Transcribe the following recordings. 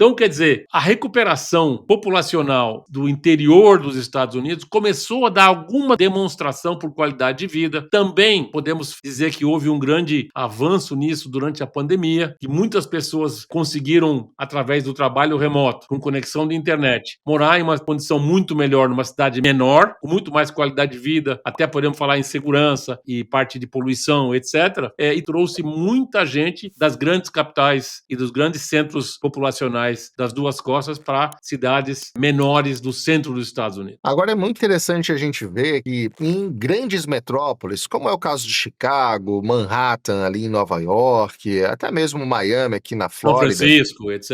Então, quer dizer, a recuperação populacional do interior dos Estados Unidos começou a dar alguma demonstração por qualidade de vida. Também podemos dizer que houve um grande avanço nisso durante a pandemia, que muitas pessoas conseguiram, através do trabalho remoto, com conexão de internet, morar em uma condição muito melhor numa cidade menor, com muito mais qualidade de vida, até podemos falar em segurança e parte de poluição, etc. E trouxe muita gente das grandes capitais e dos grandes centros populacionais das duas costas para cidades menores do centro dos Estados Unidos. Agora é muito interessante a gente ver que em grandes metrópoles, como é o caso de Chicago, Manhattan ali em Nova York, até mesmo Miami aqui na São Flórida, Francisco, etc.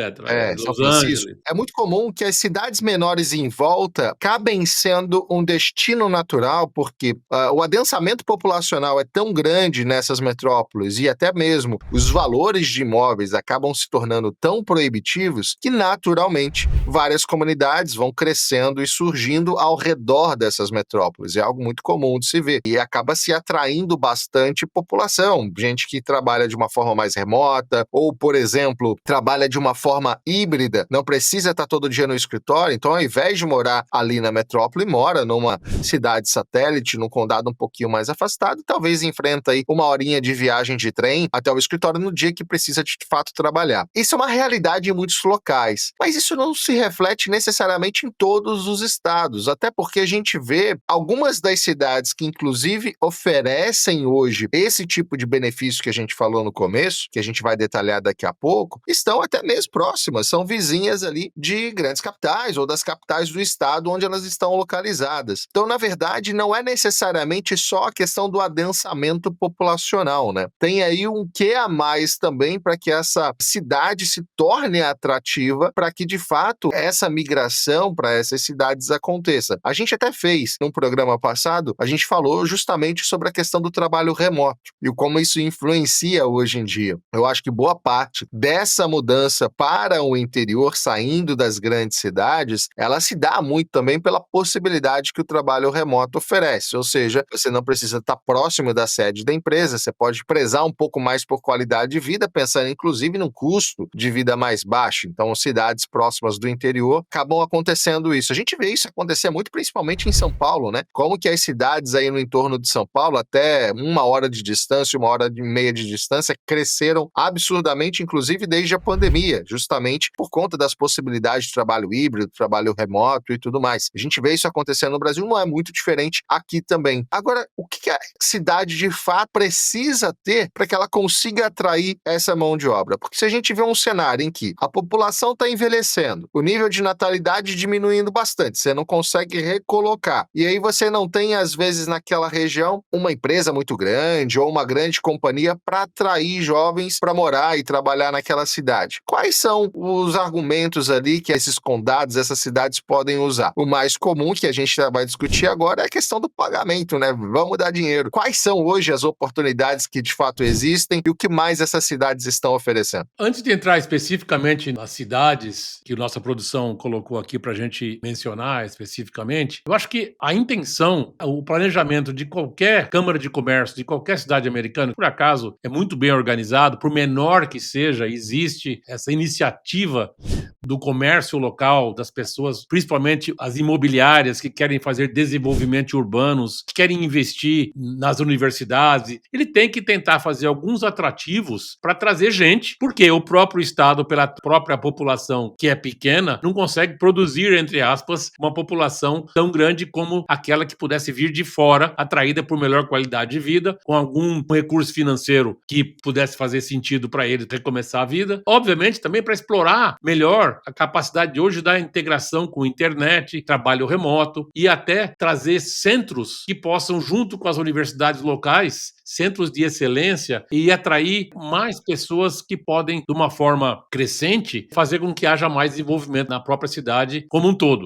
São Los Francisco. Angeles. É muito comum que as cidades menores em volta acabem sendo um destino natural, porque o adensamento populacional é tão grande nessas metrópoles e até mesmo os valores de imóveis acabam se tornando tão proibitivos que, naturalmente, várias comunidades vão crescendo e surgindo ao redor dessas metrópoles. É algo muito comum de se ver e acaba se atraindo bastante população, gente que trabalha de uma forma mais remota ou, por exemplo, trabalha de uma forma híbrida, não precisa estar todo dia no escritório, então ao invés de morar ali na metrópole, mora numa cidade satélite, num condado um pouquinho mais afastado, e talvez enfrenta aí uma horinha de viagem de trem até o escritório no dia que precisa de fato trabalhar. Isso é uma realidade em muitos locais, mas isso não se reflete necessariamente em todos os estados, até porque a gente vê algumas das cidades que inclusive oferecem hoje esse tipo de benefício que a gente falou no começo, que a gente vai detalhar daqui a pouco, estão até mesmo próximas, são vizinhas ali de grandes capitais ou das capitais do estado onde elas estão localizadas. Então, na verdade, não é necessariamente só a questão do adensamento populacional, né? Tem aí um quê a mais também para que essa cidade se torne atrativa, para que, de fato, essa migração para essas cidades aconteça. A gente até fez, num programa passado, a gente falou justamente sobre a questão do trabalho remoto e como isso influencia hoje em dia. Eu acho que boa parte dessa mudança para o interior, saindo das grandes cidades, ela se dá muito também pela possibilidade que o trabalho remoto oferece, ou seja, você não precisa estar próximo da sede da empresa, você pode prezar um pouco mais por qualidade de vida, pensando inclusive num custo de vida mais baixo. Então, cidades próximas do interior acabam acontecendo isso. A gente vê isso acontecer muito, principalmente em São Paulo, né? Como que as cidades aí no entorno de São Paulo, até 1 hora de distância, 1 hora e meia de distância, cresceram absurdamente, inclusive desde a pandemia, justamente por conta das possibilidades de trabalho híbrido, trabalho remoto e tudo mais. A gente vê isso acontecendo no Brasil, não é muito diferente aqui também. Agora, o que a cidade de fato precisa ter para que ela consiga atrair essa mão de obra? Porque se a gente vê um cenário em que a população está envelhecendo, o nível de natalidade diminuindo bastante, você não consegue recolocar, e aí você não tem, às vezes, naquela região, uma empresa muito grande ou uma grande companhia para atrair jovens para morar e trabalhar naquela cidade. Quais são os argumentos ali que esses condados, essas cidades podem usar? O mais comum que a gente vai discutir agora é a questão do pagamento, né? Vamos dar dinheiro. Quais são hoje as oportunidades que de fato existem e o que mais essas cidades estão oferecendo? Antes de entrar especificamente nas cidades que nossa produção colocou aqui para a gente mencionar especificamente, eu acho que a intenção, o planejamento de qualquer Câmara de Comércio, de qualquer cidade americana, por acaso, é muito bem organizado, por menor que seja, existe essa iniciativa do comércio local, das pessoas, principalmente as imobiliárias que querem fazer desenvolvimento urbanos, que querem investir nas universidades. Ele tem que tentar fazer alguns atrativos para trazer gente, porque o próprio Estado, pela própria população que é pequena, não consegue produzir, entre aspas, uma população tão grande como aquela que pudesse vir de fora, atraída por melhor qualidade de vida, com algum recurso financeiro que pudesse fazer sentido para eles recomeçar a vida. Obviamente, também para explorar melhor a capacidade de hoje da integração com internet, trabalho remoto e até trazer centros que possam, junto com as universidades locais, centros de excelência e atrair mais pessoas que podem, de uma forma crescente, fazer com que haja mais desenvolvimento na própria cidade como um todo.